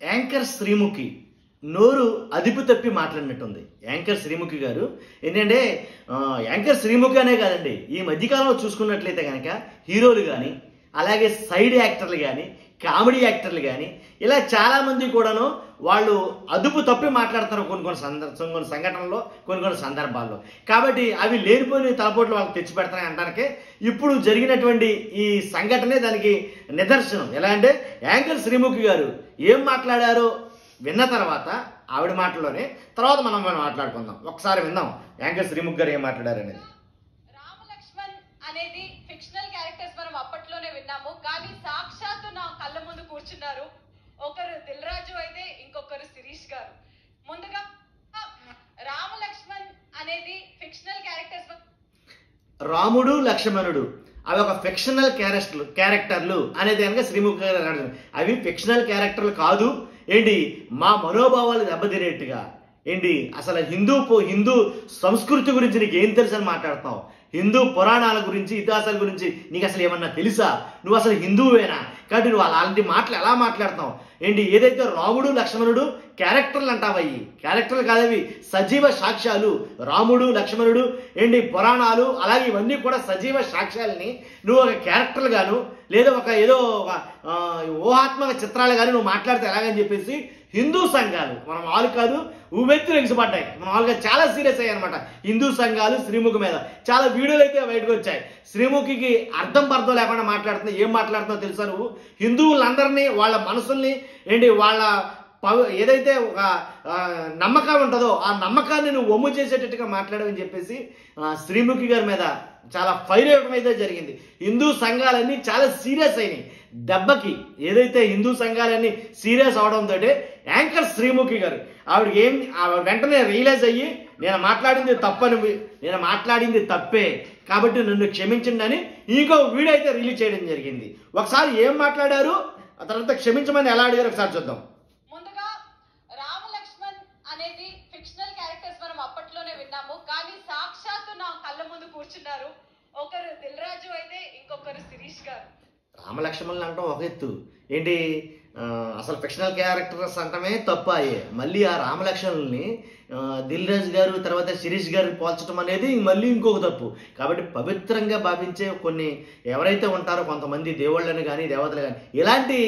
Anchor Sreemukhi నోరు అదుపు తప్పి మాట్లాడినట్టుంది. యాంకర్ శ్రీముఖి గారు ఏంటంటే యాంకర్ శ్రీముఖి అనే కాదండి, ఈ మధ్యకాలంలో చూసుకున్నట్లయితే కనుక హీరోలు కానీ అలాగే సైడ్ యాక్టర్లు కానీ కామెడీ యాక్టర్లు కానీ ఇలా చాలామంది కూడాను వాళ్ళు అదుపు తప్పి మాట్లాడుతారు కొన్ని సంఘటనల్లో కొన్ని సందర్భాల్లో. కాబట్టి అవి లేనిపోయిన తలపోట్లు వాళ్ళకి తెచ్చి పెడతాయి అనడానికి ఇప్పుడు జరిగినటువంటి ఈ సంఘటనే దానికి నిదర్శనం. ఎలా అంటే యాంకర్ శ్రీముఖి గారు ఏం మాట్లాడారో విన్న తర్వాత ఆవిడ మాటల్లోనే తర్వాత మనం మాట్లాడుకుందాం. ఒకసారి విందాం యాంకర్ శ్రీముఖి గారు ఏం మాట్లాడారు అనేది. రామ లక్ష్మణ్ అనేది ఫిక్షనల్ క్యారెక్టర్స్ మనం అప్పట్లోనే విన్నాము, కానీ సాక్షాత్తు నా కళ్ళ ముందు కూర్చున్నారు. ఒకరు దిల్ రాజు అయితే ఇంకొకరు శిరీష్ గారు. ముందుగా రామ లక్ష్మణ్ అనేది ఫిక్షనల్ క్యారెక్టర్స్. రాముడు లక్ష్మణుడు అవి ఒక ఫిక్షనల్ క్యారెక్టర్లు అనేది కనుక శ్రీముఖి గారు అవి ఫిక్షనల్ క్యారెక్టర్లు కాదు ఏంటి, మా మనోభావాలు దెబ్బతినేట్టుగా ఏంటి, అసలు హిందూ సంస్కృతి గురించి నీకు ఏం తెలుసు అని మాట్లాడుతున్నావు, హిందూ పురాణాల గురించి ఇతిహాసాల గురించి నీకు అసలు ఏమన్నా తెలుసా, నువ్వు అసలు హిందువేనా, కాబట్టి నువ్వు అలాంటి మాటలు ఎలా మాట్లాడుతున్నావు ఏంటి, ఏదైతే రాముడు లక్ష్మణుడు క్యారెక్టర్లు అంటావయ్యి క్యారెక్టర్లు కాదవి సజీవ సాక్ష్యాలు. రాముడు లక్ష్మణుడు ఏంటి పురాణాలు అలాగే ఇవన్నీ కూడా సజీవ సాక్ష్యాలని నువ్వు ఒక క్యారెక్టర్లు గాను లేదా ఏదో ఒక ఊహాత్మక చిత్రాలు కానీ నువ్వు మాట్లాడితే ఎలాగని చెప్పేసి హిందూ సంఘాలు మనం వాళ్ళు కాదు ఉవ్వెత్తులు ఎగిసిపడ్డాయి. మన వాళ్ళుగా చాలా సీరియస్ అయ్యాయి అనమాట హిందూ సంఘాలు శ్రీముఖి మీద. చాలా వీడియోలు అయితే బయటకు వచ్చాయి. శ్రీముఖికి అర్థం లేకుండా మాట్లాడుతున్నా. ఏం మాట్లాడుతుందో తెలుసా నువ్వు, హిందువులందరినీ వాళ్ళ మనసుల్ని ఏంటి వాళ్ళ ఏదైతే ఒక నమ్మకం ఉంటుందో ఆ నమ్మకాన్ని నువ్వు ఒమ్ము చేసేటట్టుగా మాట్లాడమని చెప్పేసి శ్రీముఖి గారి మీద చాలా ఫైర్ అవ్వడం అయితే జరిగింది. హిందూ సంఘాలన్నీ చాలా సీరియస్ అయినాయి దెబ్బకి. ఏదైతే హిందూ సంఘాలన్నీ సీరియస్ అవడంతో యాంకర్ శ్రీముఖి గారు ఆవిడకి వెంటనే రియలైజ్ అయ్యి నేను మాట్లాడింది తప్పే కాబట్టి నన్ను క్షమించండి అని ఇంకో వీడియో అయితే రిలీజ్ చేయడం జరిగింది. ఒకసారి ఏం మాట్లాడారు ఆ తర్వాత క్షమించమని ఎలా అడిగారు ఒకసారి చూద్దాం. ముందుగా రామ లక్ష్మణ్ అనేది ఫిక్షనల్ క్యారెక్టర్స్ మనం అప్పట్లోనే విన్నాము, కానీ సాక్షాత్తు నా కళ్ళ ముందు కూర్చున్నారు. ఒకరు దిల్ రాజు అయితే ఇంకొకరు శిరీష్ గారు. రామలక్ష్మణులు అంటాం ఒక ఎత్తు ఏంటి, అసలు ఫిక్షనల్ క్యారెక్టర్స్ అంటమే తప్పు అయ్యే, మళ్ళీ ఆ రామలక్ష్మణుల్ని దిల్ రాజు గారు తర్వాత శిరీష్ గారు పోల్చడం అనేది మళ్ళీ ఇంకొక తప్పు. కాబట్టి పవిత్రంగా భావించే కొన్ని ఎవరైతే ఉంటారో కొంతమంది దేవుళ్ళని కానీ దేవతలు కానీ ఇలాంటి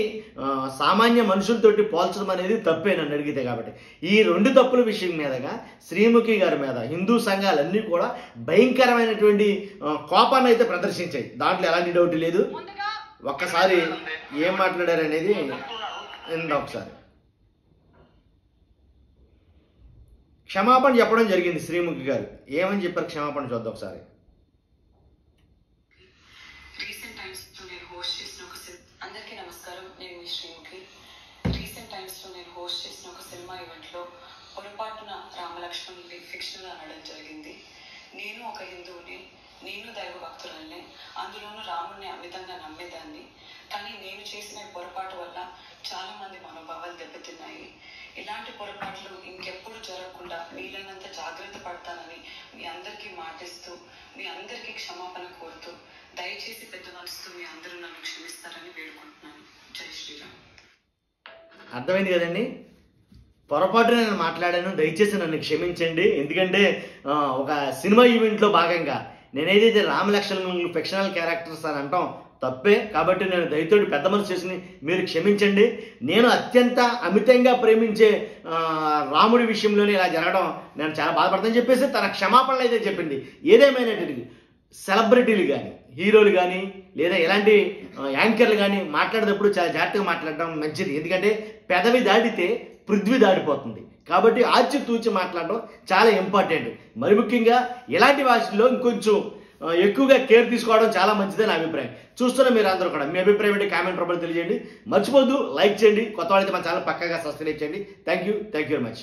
సామాన్య మనుషులతోటి పోల్చడం అనేది తప్పే నన్ను అడిగితే. కాబట్టి ఈ రెండు తప్పుల విషయం మీదగా శ్రీముఖి గారి మీద హిందూ సంఘాలన్నీ కూడా భయంకరమైనటువంటి కోపాన్ని అయితే ప్రదర్శించాయి. దాంట్లో ఎలాంటి డౌట్ లేదు. ఒక్కసారి ఏం మాట్లాడారు అనేది ఒకసారి క్షమాపణ చెప్పడం జరిగింది శ్రీముఖి గారు. ఏమని చెప్పారు క్షమాపణ చూద్దాం ఒకసారి. అందరికీ నమస్కారం, నేను మీ శ్రీముఖి. రీసెంట్ టైమ్స్ లో నేను హోస్ట్ చేసిన ఒక సినిమా ఈవెంట్ లో పొరపాటున రామలక్ష్మణుని ఫిక్షనల్ అనడం జరిగింది. నేను ఒక హిందువుని, నేను దైవ భక్తులనే, అందులోనూ రాముడిని అమితంగా నమ్మేదాన్ని. కానీ నేను చేసిన పొరపాటు వల్ల చాలా మంది మనోభావాలు దెబ్బతిన్నాయి. ఇలాంటి పొరపాట్లు ఇంకెప్పుడు జరగకుండా వీలైనంత జాగ్రత్త పడతానని మీ అందరికీ మాటిస్తూ మీ అందరికీ క్షమాపణ కోరుతూ దయచేసి పెద్ద మనసుతో మీ అందరూ నన్ను క్షమిస్తారని వేడుకుంటున్నాను. జై శ్రీరామ్. అర్థమైంది కదండి, పొరపాటు నేను మాట్లాడాను, దయచేసి నన్ను క్షమించండి. ఎందుకంటే ఒక సినిమా ఈవెంట్లో భాగంగా నేనేదైతే రామలక్ష్మణులు ఫిక్షనల్ క్యారెక్టర్స్ అని అంటాం తప్పే. కాబట్టి నేను దయతోటి పెద్ద మనసు చేసి మీరు క్షమించండి. నేను అత్యంత అమితంగా ప్రేమించే రాముడి విషయంలోనే ఇలా జరగడం నేను చాలా బాధపడతానని చెప్పేసి తన క్షమాపణలు అయితే చెప్పింది. ఏదేమైనటువంటి సెలబ్రిటీలు కానీ హీరోలు కానీ లేదా ఎలాంటి యాంకర్లు కానీ మాట్లాడేటప్పుడు చాలా జాగ్రత్తగా మాట్లాడడం మంచిది. ఎందుకంటే పెదవి దాటితే పృథ్వీ దాడిపోతుంది. కాబట్టి ఆచితూచి మాట్లాడడం చాలా ఇంపార్టెంట్. మరి ముఖ్యంగా ఇలాంటి వాటిలో ఇంకొంచెం ఎక్కువగా కేర్ తీసుకోవడం చాలా మంచిదని నా అభిప్రాయం. చూస్తున్న మీరు అందరూ కూడా మీ అభిప్రాయం ఏంటి కామెంట్ రూపంలో తెలియజేయండి. మర్చిపోద్దు లైక్ చేయండి. కొత్త వాళ్ళైతే మన ఛానల్ పక్కాగా సబ్స్క్రైబ్ చేయండి. Thank you very much.